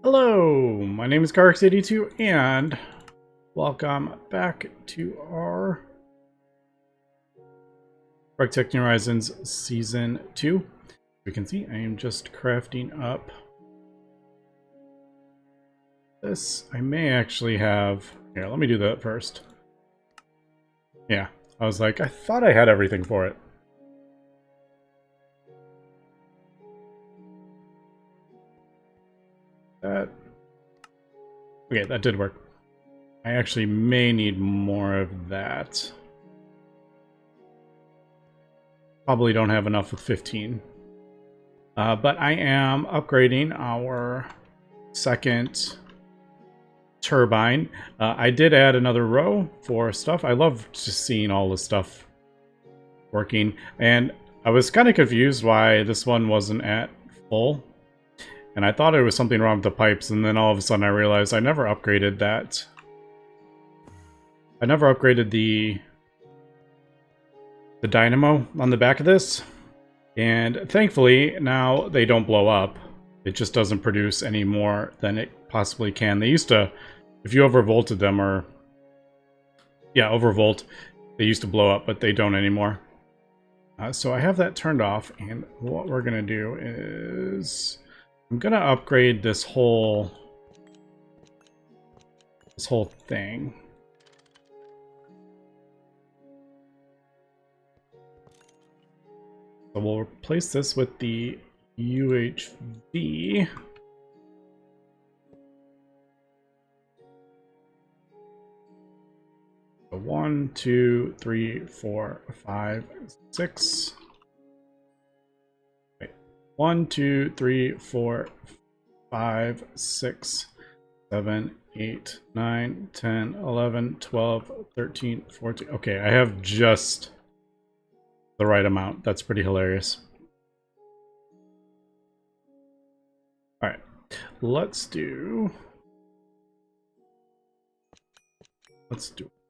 Hello, my name is GregTech and welcome back to our GregTech New Horizons Season 2. You can see I am just crafting up this. I may actually have... Here, let me do that first. Yeah, I was like, I thought I had everything for it. Okay, that did work. I actually may need more of that. Probably don't have enough with 15. But I am upgrading our second turbine. I did add another row for stuff. I love just seeing all the stuff working. And I was kind of confused why this one wasn't at full. And I thought it was something wrong with the pipes, and then all of a sudden I realized I never upgraded that. I never upgraded the dynamo on the back of this. And thankfully, now they don't blow up. It just doesn't produce any more than it possibly can. They used to, if you overvolted them, or... yeah, overvolt, they used to blow up, but they don't anymore. So I have that turned off, and what we're going to do is... I'm going to upgrade this whole thing. So we'll replace this with the UHV. So 1, 2, 3, 4, 5, 6. Wait. 1, 2, 3, 4, 5, 6, 7, 8, 9, 10, 11, 12, 13, 14. Okay, I have just the right amount. That's pretty hilarious. All right, let's do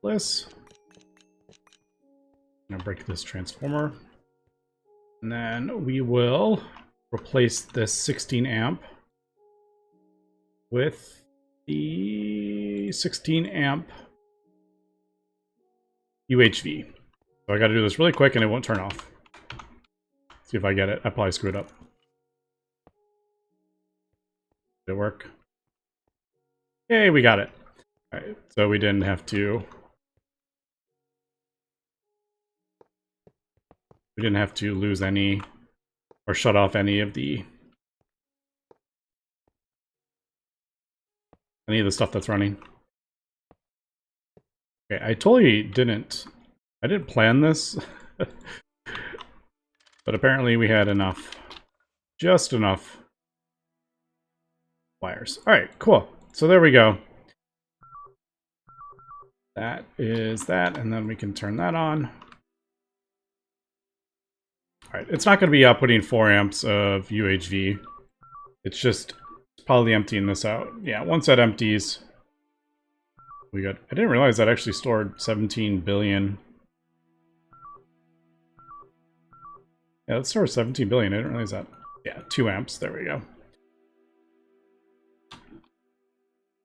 this. I'm gonna break this transformer, and then we will replace this 16 amp with the 16 amp UHV. So I got to do this really quick, and it won't turn off. See if I get it. I probably screwed up. Did it work? Hey, we got it. All right, so we didn't have to... we didn't have to lose any or shut off any of the stuff that's running. Okay, I totally didn't... I didn't plan this. But apparently we had enough. Just enough wires. Alright, cool. So there we go. That is that, and then we can turn that on. Alright, it's not going to be outputting 4 amps of UHV. It's just probably emptying this out. Yeah, once that empties, we got... I didn't realize that actually stored 17 billion. Yeah, that stores 17 billion. I didn't realize that. Yeah, 2 amps. There we go.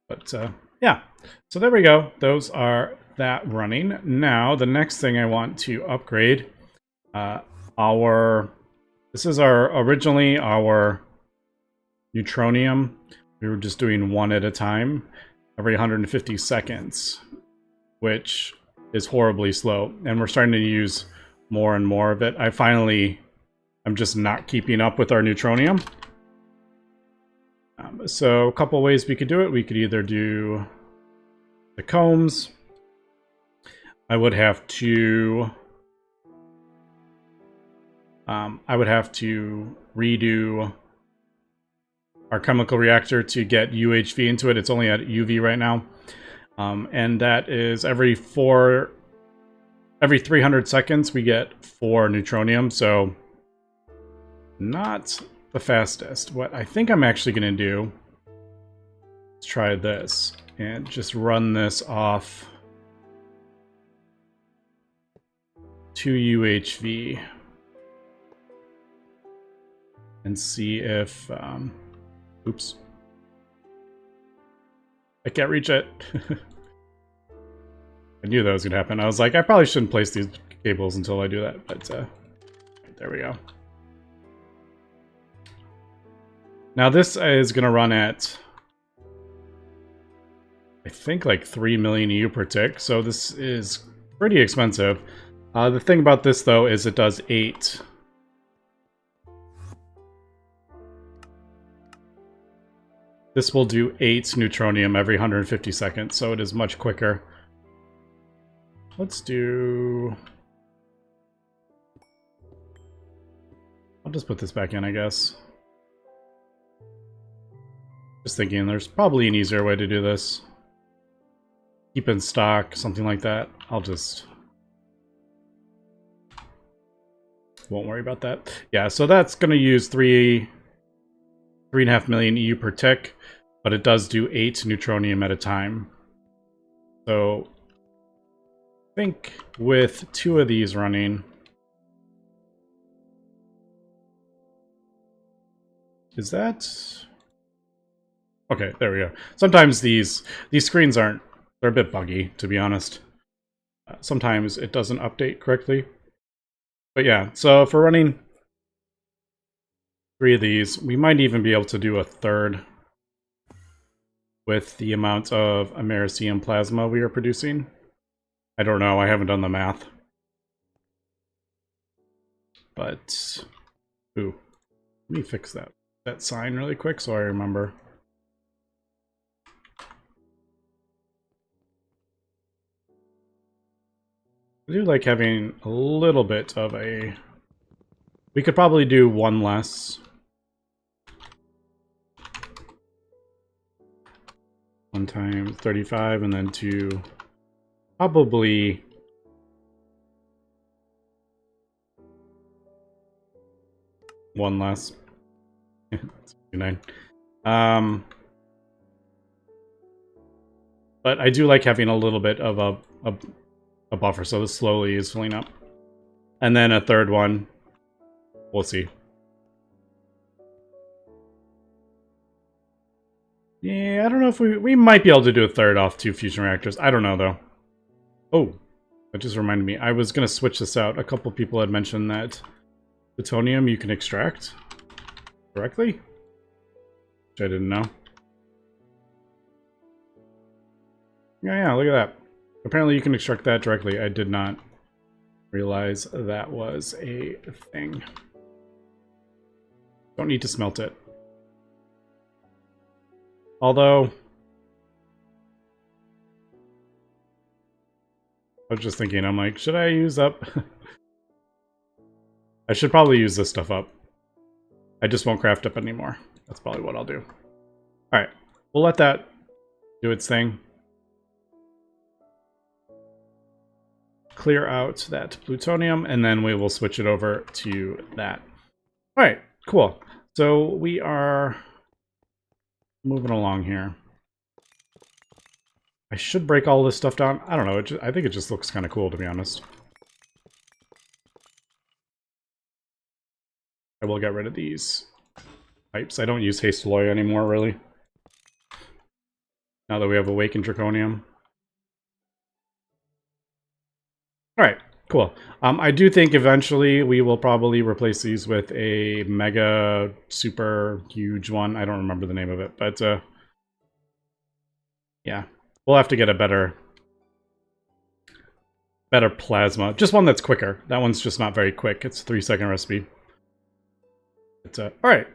But, yeah. So there we go. Those are that running. Now, the next thing I want to upgrade, this is originally our Neutronium. We were just doing one at a time every 150 seconds, which is horribly slow. And we're starting to use more and more of it. I'm just not keeping up with our Neutronium. So a couple ways we could do it. We could either do the combs. I would have to redo our chemical reactor to get UHV into it. It's only at UV right now. And that is every 300 seconds we get 4 Neutronium. So not the fastest. What I think I'm actually going to do is try this and just run this off 2 UHV and see if oops, I can't reach it. I knew that was gonna happen. I was like, I probably shouldn't place these cables until I do that, but there we go. Now this is gonna run at, I think, like 3 million EU per tick, so this is pretty expensive. The thing about this, though, is it does 8. This will do 8 Neutronium every 150 seconds, so it is much quicker. Let's do... I'll just put this back in, I guess. Just thinking, there's probably an easier way to do this. Keep in stock, something like that. I'll just... won't worry about that. Yeah, so that's going to use 3.5 million EU per tick, but it does do 8 Neutronium at a time. So I think with 2 of these running, is that okay? There we go. Sometimes these screens aren't, they're a bit buggy, to be honest. Sometimes it doesn't update correctly. But yeah, so if we're running 3 of these, we might even be able to do a third with the amount of Americium plasma we are producing. I don't know, I haven't done the math. But, ooh, let me fix that sign really quick so I remember. I do like having a little bit of a... We could probably do 1 less. 1 times 35, and then 2... Probably... one less. 9. But I do like having a little bit of a buffer, so this slowly is filling up. And then a third one. We'll see. Yeah, I don't know if we might be able to do a third off 2 fusion reactors. I don't know, though. Oh, that just reminded me. I was going to switch this out. A couple people had mentioned that plutonium you can extract directly, which I didn't know. Yeah, look at that. Apparently you can extract that directly. I did not realize that was a thing. Don't need to smelt it. Although, I was just thinking, I'm like, should I use up? I should probably use this stuff up. I just won't craft up anymore. That's probably what I'll do. Alright, we'll let that do its thing. Clear out that plutonium, and then we will switch it over to that. Alright, cool. So we are moving along here. I should break all this stuff down. I don't know. I think it just looks kind of cool, to be honest. I will get rid of these pipes. I don't use haste alloy anymore, really. Now that we have awakened draconium. Alright, cool. I do think eventually we will probably replace these with a mega super huge one. I don't remember the name of it, but yeah. We'll have to get a better plasma. Just one that's quicker. That one's just not very quick. It's a 3-second recipe. But, alright.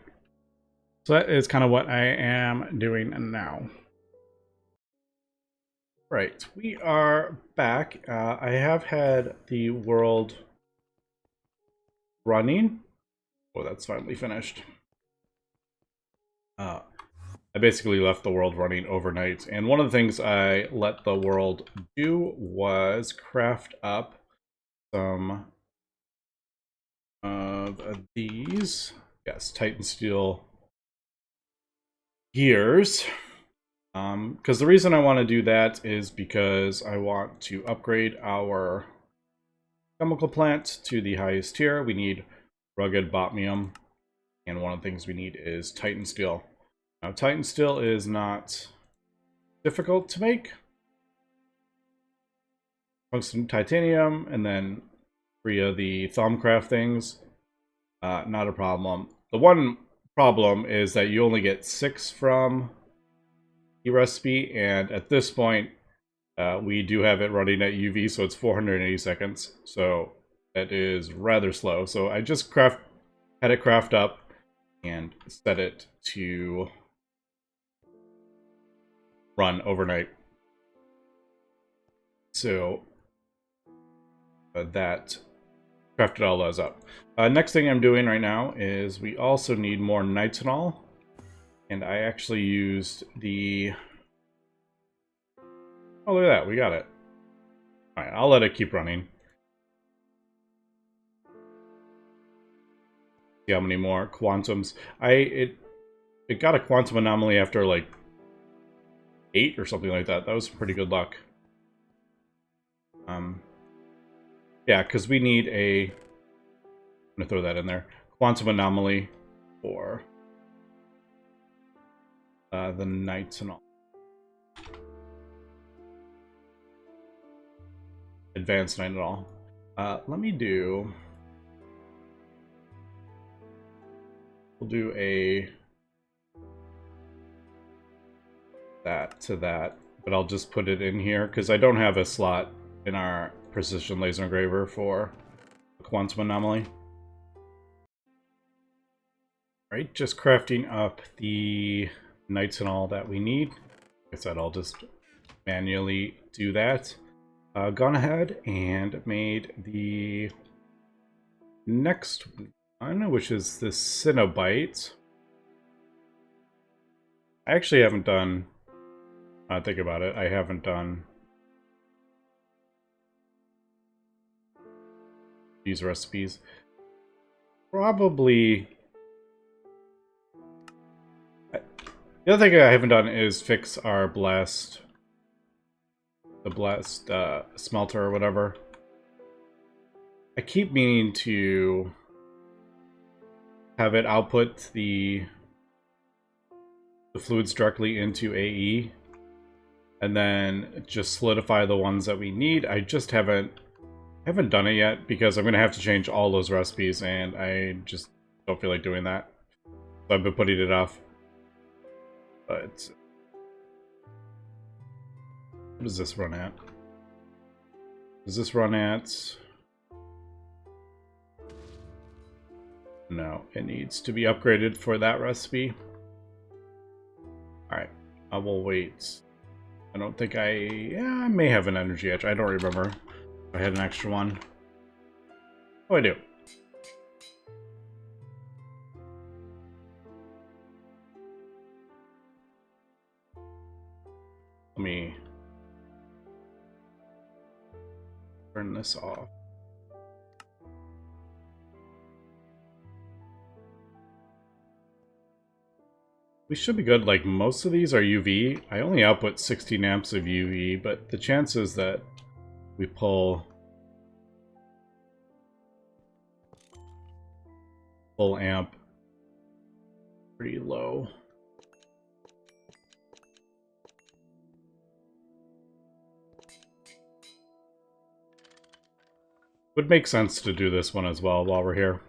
So that is kind of what I am doing now. Right, we are back. I have had the world running. Oh, that's finally finished. I basically left the world running overnight, and one of the things I let the world do was craft up some of these. Yes, Titan steel gears. Because the reason I want to do that is because I want to upgrade our chemical plant to the highest tier. We need rugged Botmium, and one of the things we need is Titan steel. Now, Titan steel is not difficult to make. Tungsten, titanium, and then 3 of the Thumbcraft things. Not a problem. The one problem is that you only get 6 from the recipe, and at this point, we do have it running at UV, so it's 480 seconds. So that is rather slow. So I just had it craft up and set it to run overnight. So that crafted all those up. Next thing I'm doing right now is we also need more nitinol, and I actually used the... Oh, look at that, we got it. Alright, I'll let it keep running. See how many more quantums. It got a quantum anomaly after like 8 or something like that. That was pretty good luck. Yeah, because we need a... I'm going to throw that in there. Quantum anomaly for the nitinol. Advanced nitinol. Let me do... We'll do a... that to that. But I'll just put it in here, because I don't have a slot in our precision laser engraver for a quantum anomaly. Alright, just crafting up the nitinol that we need. Like I said, I'll just manually do that. Gone ahead and made the next one, which is the Cinnabite. I actually haven't done... think about it, I haven't done these recipes. Probably... The other thing I haven't done is fix our blast... the blast smelter or whatever. I keep meaning to have it output the fluids directly into AE and then just solidify the ones that we need. I just haven't done it yet because I'm going to have to change all those recipes and I just don't feel like doing that. So I've been putting it off. But what does this run at? Does this run at... No, it needs to be upgraded for that recipe. Alright, I will wait. I don't think I may have an energy edge. I don't remember if I had an extra one. Oh, I do. Let me turn this off. We should be good. Like, most of these are UV. I only output 16 amps of UV, but the chances that we pull full amp pretty low. Would make sense to do this one as well while we're here.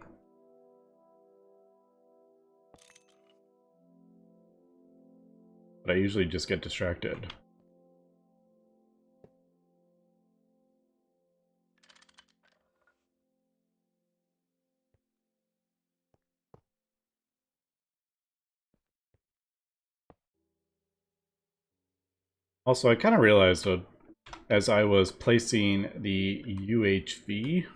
But I usually just get distracted. Also, I kind of realized as I was placing the UHV,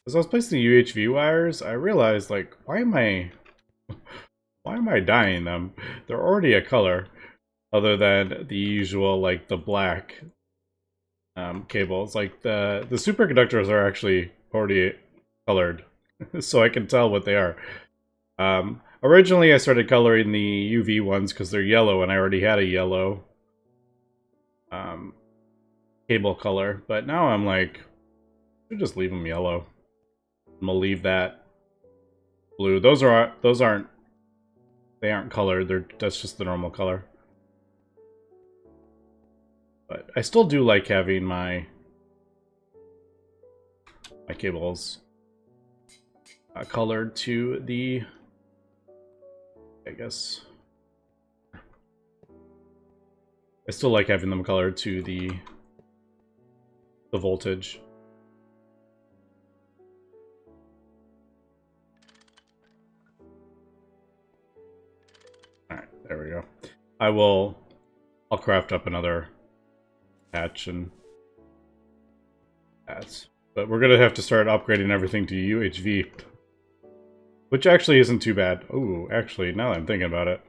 as I was placing the UHV wires, I realized, like, why am I dyeing them? They're already a color, other than the usual, like, the black cables. Like, the superconductors are actually already colored, so I can tell what they are. Originally, I started coloring the UV ones because they're yellow, and I already had a yellow cable color. But now I'm like, I should just leave them yellow. I'm gonna leave that blue. They aren't colored. That's just the normal color. But I still do like having my cables colored to the, I guess. I still like having them colored to the voltage. Alright, there we go. I'll craft up another patch and that's. But we're gonna have to start upgrading everything to UHV. Which actually isn't too bad. Ooh, actually, now that I'm thinking about it.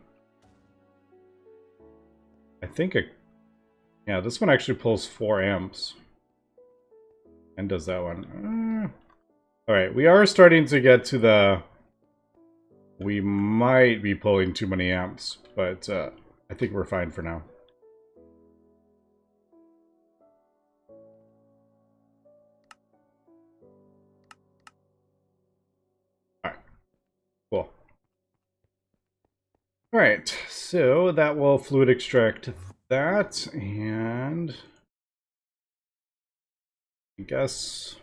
I think yeah, this one actually pulls 4 amps. And does that one. Alright, we are starting to get to the... We might be pulling too many amps, but I think we're fine for now. Alright, cool. Alright, so that will fluid extract that, and... I guess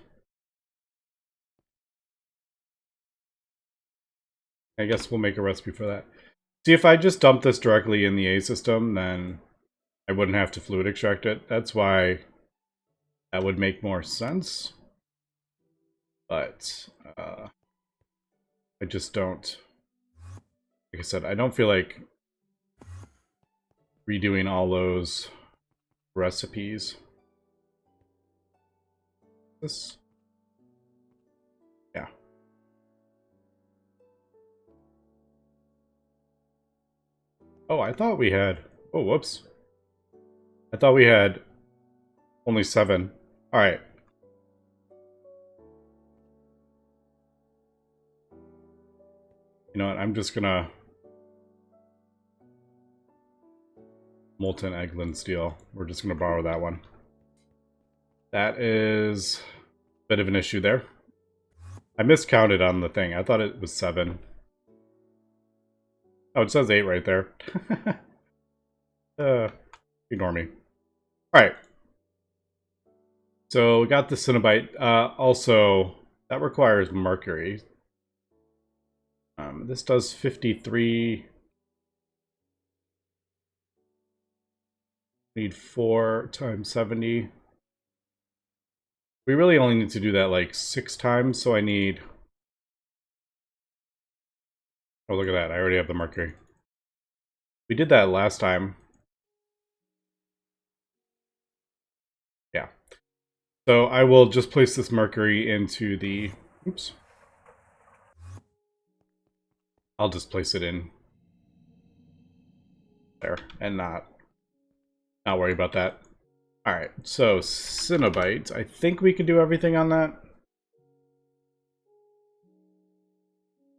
we'll make a recipe for that. See, if I just dump this directly in the A system, then I wouldn't have to fluid extract it. That's why that would make more sense. But I just don't... Like I said, I don't feel like redoing all those recipes. This... Yeah. Oh, I thought we had... Oh, whoops. I thought we had only 7. Alright. You know what, I'm just gonna... Molten Eglin Steel. We're just gonna borrow that one. That is a bit of an issue there. I miscounted on the thing. I thought it was 7. Oh, it says 8 right there. Ignore me. Alright. So we got the Cinnabite. Also, that requires mercury. This does 53. Need 4 times 70. We really only need to do that like 6 times, so I need... Oh, look at that. I already have the mercury. We did that last time. Yeah. So I will just place this mercury into the... Oops. I'll just place it in there and not worry about that. Alright, so Cinnabite. I think we can do everything on that.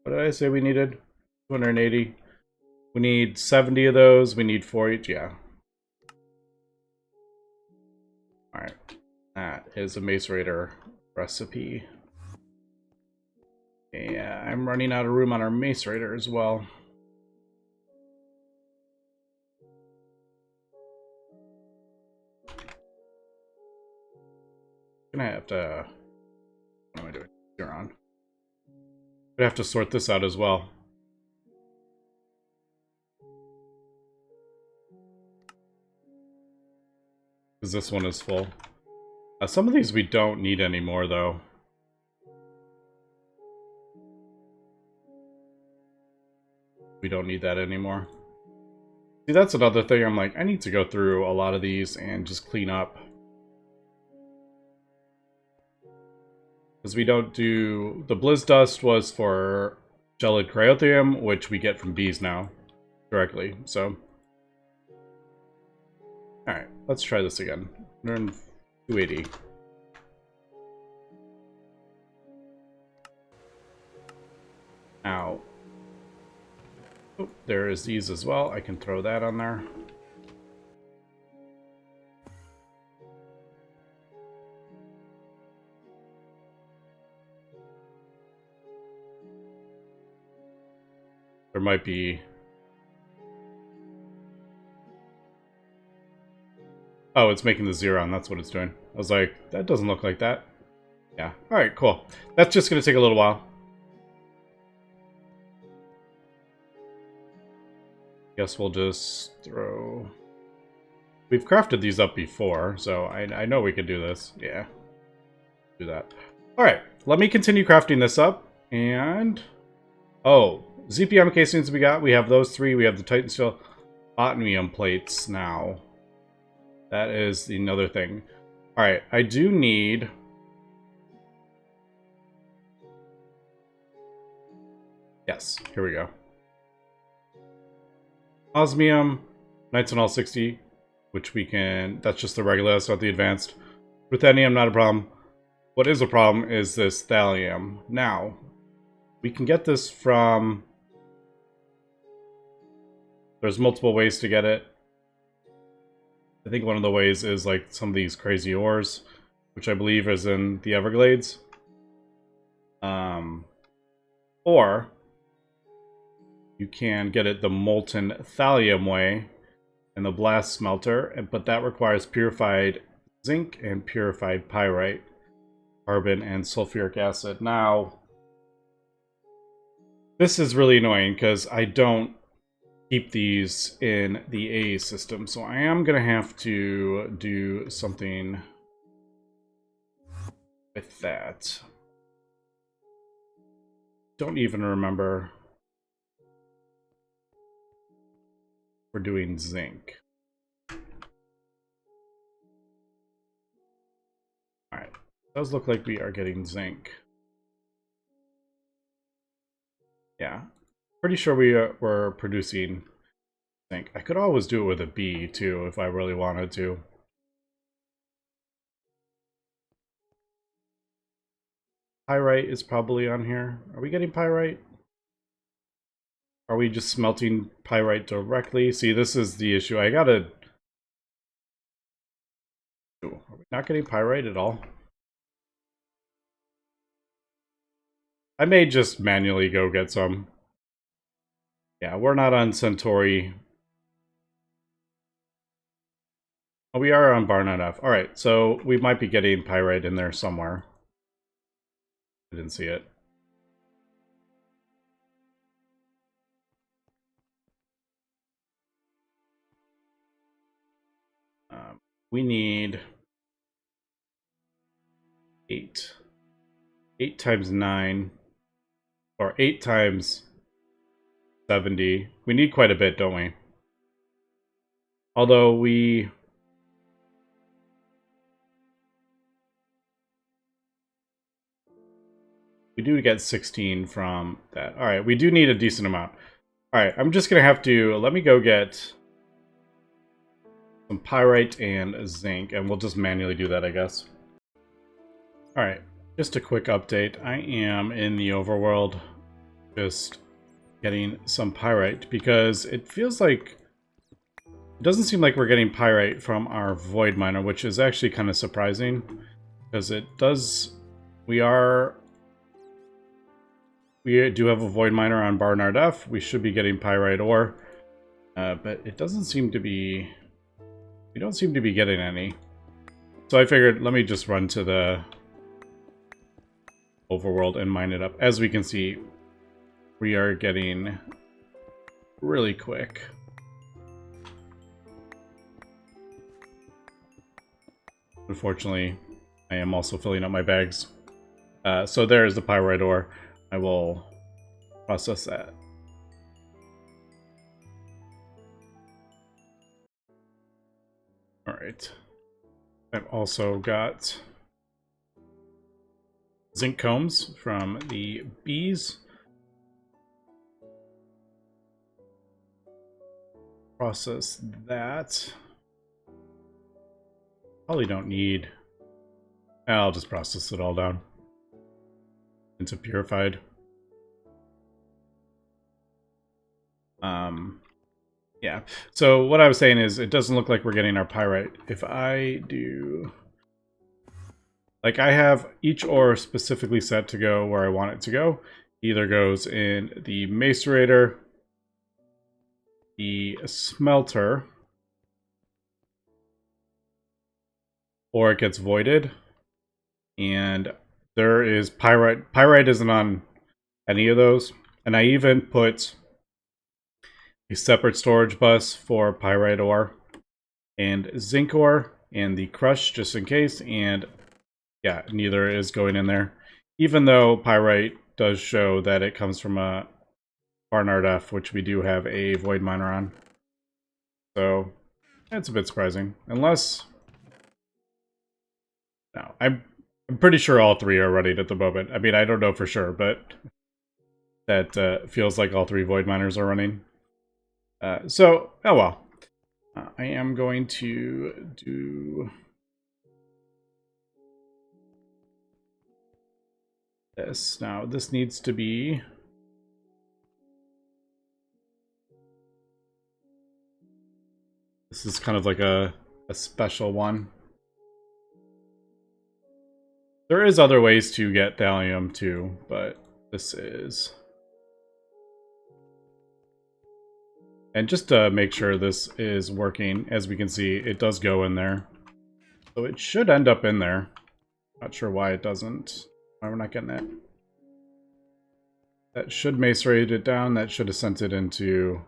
What did I say we needed? 280. We need 70 of those. We need 4 each. Yeah. Alright. That is a macerator recipe. Yeah, I'm running out of room on our macerator as well. Gonna have to... What am I doing? You're on. Gonna have to sort this out as well. Because this one is full. Some of these we don't need anymore, though. We don't need that anymore. See, that's another thing. I'm like, I need to go through a lot of these and just clean up. Because we don't do... The Blizz Dust was for gelid cryothium, which we get from bees now. Directly, so... Alright, let's try this again. 280. Ow. Oh, there is these as well. I can throw that on there. There might be... Oh, it's making the xeron. That's what it's doing. I was like, that doesn't look like that. Yeah. Alright, cool. That's just going to take a little while. Guess we'll just throw... We've crafted these up before, so I know we could do this. Yeah. Do that. Alright, let me continue crafting this up. And... Oh, ZPM casings we got. We have those three. We have the Titan Steel Botmium plates now. That is another thing. Alright, I do need... Yes, here we go. Osmium, Nitinol 60, which we can... That's just the regular, that's not the advanced. Ruthenium, not a problem. What is a problem is this Thallium. Now, we can get this from... There's multiple ways to get it. I think one of the ways is like some of these crazy ores, which I believe is in the Everglades. Or you can get it the molten thallium way in the blast smelter, but that requires purified zinc and purified pyrite, carbon, and sulfuric acid. Now, this is really annoying because I don't keep these in the A system, so I am going to have to do something with that. Don't even remember we're doing zinc. Alright, it does look like we are getting zinc. Yeah, pretty sure we're producing zinc. I could always do it with a B too if I really wanted to. Pyrite is probably on here. Are we getting pyrite? Are we just smelting pyrite directly? See, this is the issue. I gotta... Ooh, are we not getting pyrite at all? I may just manually go get some. Yeah, we're not on Centauri. Oh, we are on Barnard F. Alright, so we might be getting pyrite in there somewhere. I didn't see it. We need 8. 8 times 9. Or 8 times 70. We need quite a bit, don't we? Although we do get 16 from that. Alright, we do need a decent amount. Alright, I'm just going to have to... Let me go get some pyrite and zinc, and we'll just manually do that, I guess. Alright, just a quick update. I am in the overworld just getting some pyrite, because it feels like... It doesn't seem like we're getting pyrite from our void miner, which is actually kind of surprising, because it does... We do have a void miner on Barnard F. We should be getting pyrite ore, but it doesn't seem to be... We don't seem to be getting any. So I figured, let me just run to the overworld and mine it up. As we can see, we are getting really quick. Unfortunately, I am also filling up my bags. So there is the pyrite ore. I will process that. Alright. I've also got zinc combs from the bees. Process that. Probably don't need... I'll just process it all down into purified. Yeah. So what I was saying is, it doesn't look like we're getting our pyrite. If I do... Like, I have each ore specifically set to go where I want it to go. Either goes in the macerator, the smelter, or it gets voided. And there is pyrite. Pyrite isn't on any of those. And I even put a separate storage bus for pyrite ore and zinc ore and the crush just in case. And yeah, neither is going in there. Even though pyrite does show that it comes from a Barnard F, which we do have a void miner on. So that's a bit surprising. Unless... No, I'm pretty sure all three are running at the moment. I mean, I don't know for sure, but that feels like all three void miners are running. So, oh well. I am going to do this. Now, this needs to be... This is kind of like a special one. There is other ways to get thallium too, but this is... And just to make sure this is working, as we can see, it does go in there. So it should end up in there. Not sure why it doesn't. Why we're not getting it. That should macerate it down. That should have sent it into...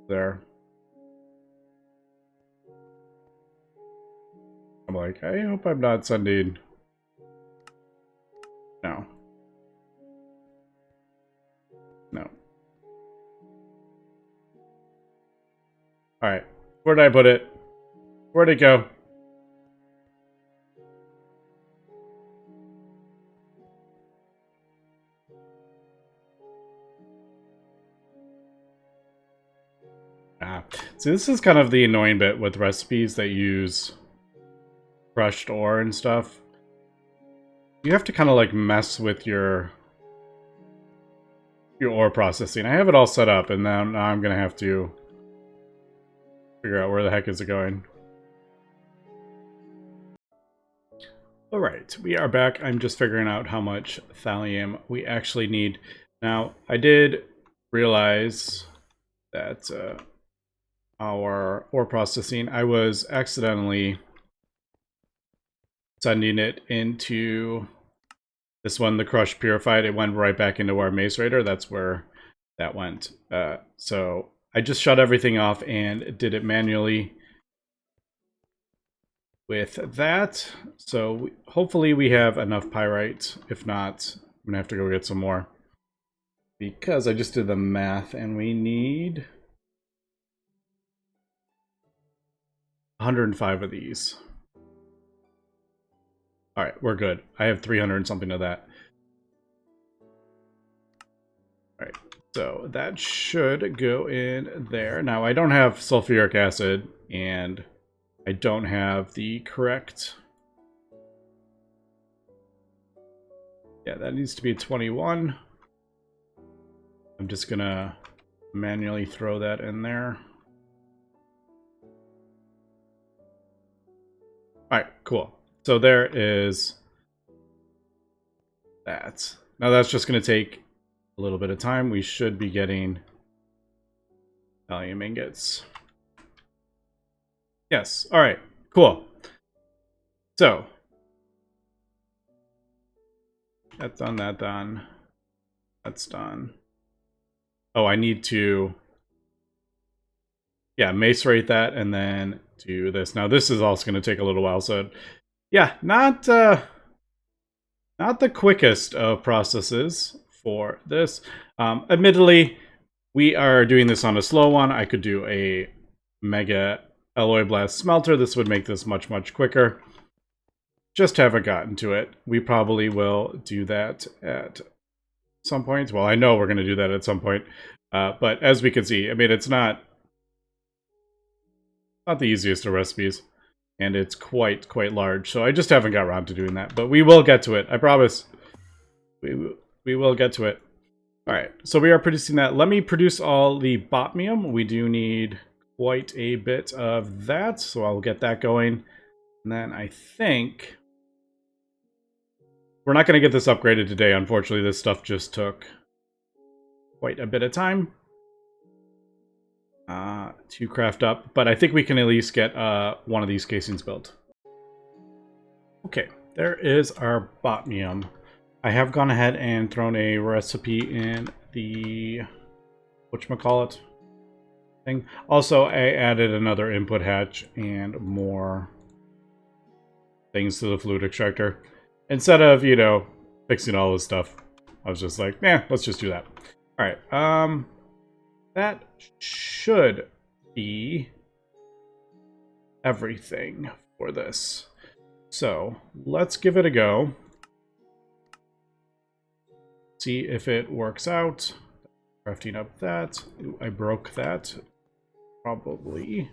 there. I'm like, I hope I'm not sending... No. No. Alright. Where did I put it? Where'd it go? See, this is kind of the annoying bit with recipes that use crushed ore and stuff. You have to kind of like mess with your ore processing. I have it all set up, and now I'm gonna have to figure out where the heck is it going. Alright, we are back. I'm just figuring out how much thallium we actually need. Now, I did realize that our ore processing, I was accidentally sending it into this one, the crush purified. It went right back into our macerator. That's where that went. So I just shut everything off and did it manually with that. So hopefully we have enough pyrite. If not, I'm gonna have to go get some more, because I just did the math and we need 105 of these. All right, we're good. I have 300 and something of that. All right, so that should go in there. Now, I don't have sulfuric acid, and I don't have the correct... Yeah, that needs to be 21. I'm just gonna manually throw that in there. All right, cool. So there is that. Now that's just going to take a little bit of time. We should be getting thallium ingots. Yes. All right. Cool. So that's done. That done. That's done. Oh, I need to... Yeah, macerate that and then do this. Now this is also going to take a little while, so yeah, not the quickest of processes for this. Admittedly, we are doing this on a slow one. I could do a mega alloy blast smelter. This would make this much, much quicker. Just haven't gotten to it. We probably will do that at some point. Well, I know we're going to do that at some point. But as we can see, I mean, it's not the easiest of recipes, and it's quite large, so I just haven't got around to doing that, but we will get to it. I promise. We will get to it. All right, so we are producing that. Let me produce all the Botmium. We do need quite a bit of that, so I'll get that going. And then I think we're not going to get this upgraded today. Unfortunately, this stuff just took quite a bit of time to craft up, but I think we can at least get one of these casings built. Okay, there is our Botmium. I have gone ahead and thrown a recipe in the whatchamacallit thing. Also, I added another input hatch and more things to the fluid extractor. Instead of, you know, fixing all this stuff, I was just like, let's just do that. Alright, that should be everything for this. So, let's give it a go. See if it works out. Crafting up that. Ooh, I broke that. Probably.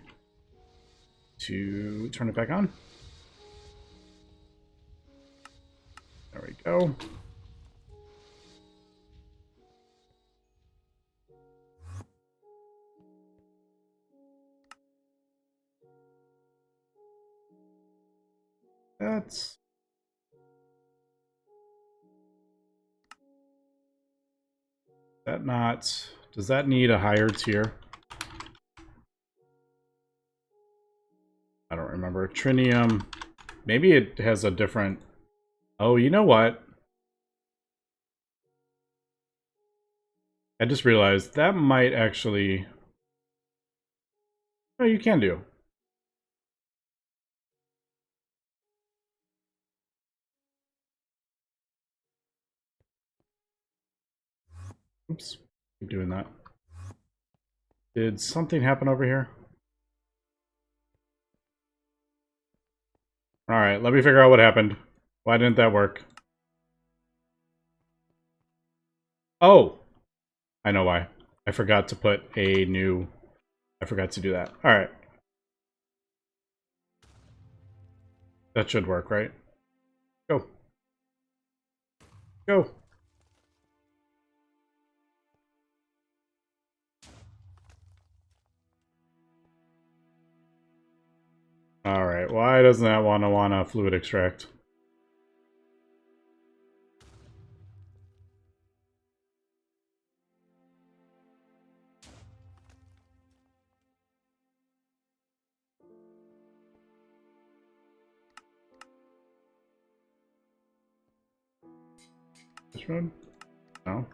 To turn it back on. There we go. That's... that not... does that need a higher tier? I don't remember. Trinium. Maybe it has a different... oh, you know what? I just realized that might actually... oh, you can do. Oops. Keep doing that. Did something happen over here? Alright, let me figure out what happened. Why didn't that work? Oh! I know why. I forgot to put a new... I forgot to do that. Alright. That should work, right? Go. Go. Alright, why doesn't that want a fluid extract? This one? No.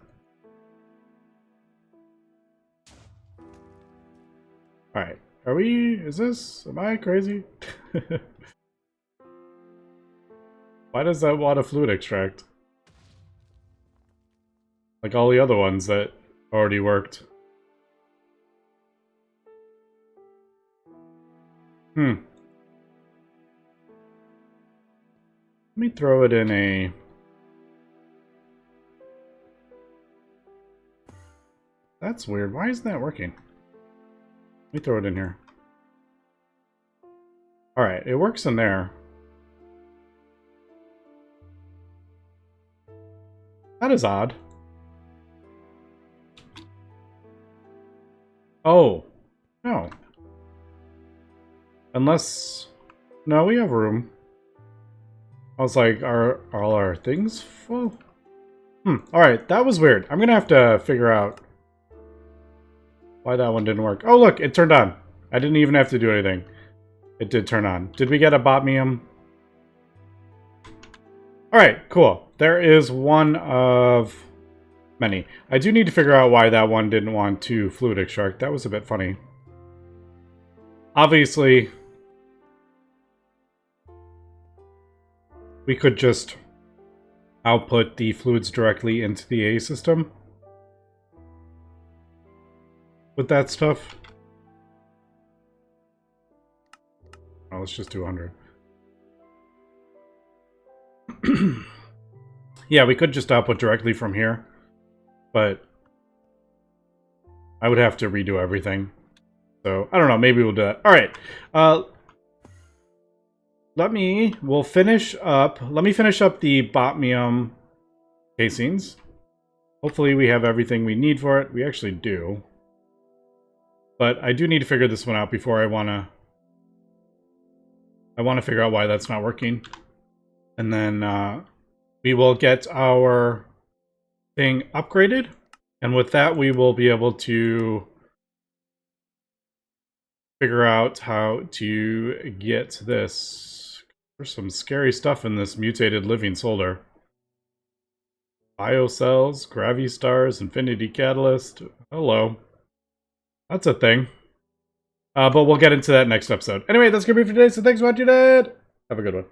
Alright. Are we... is this... am I crazy? Why does that want a fluid extract? Like all the other ones that already worked. Let me throw it in a... that's weird. Why isn't that working? Let me throw it in here. Alright, it works in there. That is odd. Oh. No. Unless... no, we have room. I was like, are all our things full? Alright, that was weird. I'm gonna have to figure out why that one didn't work. Oh, look, it turned on. I didn't even have to do anything. It did turn on. Did we get a Botmium? Alright, cool. There is one of many. I do need to figure out why that one didn't want to fluid extract. That was a bit funny. Obviously, we could just output the fluids directly into the A system with that stuff. Oh, let's just do 100. Yeah, we could just output directly from here, but I would have to redo everything. So, I don't know, maybe we'll do that. Alright, let me finish up the Botmium casings. Hopefully we have everything we need for it. We actually do. But I do need to figure this one out before I want to figure out why that's not working. And then we will get our thing upgraded. And with that, we will be able to figure out how to get this. There's some scary stuff in this mutated living solar. Biocells, Gravistars, Infinity Catalyst. Hello. That's a thing. But we'll get into that next episode. Anyway, that's going to be for today, so thanks for watching it. Have a good one.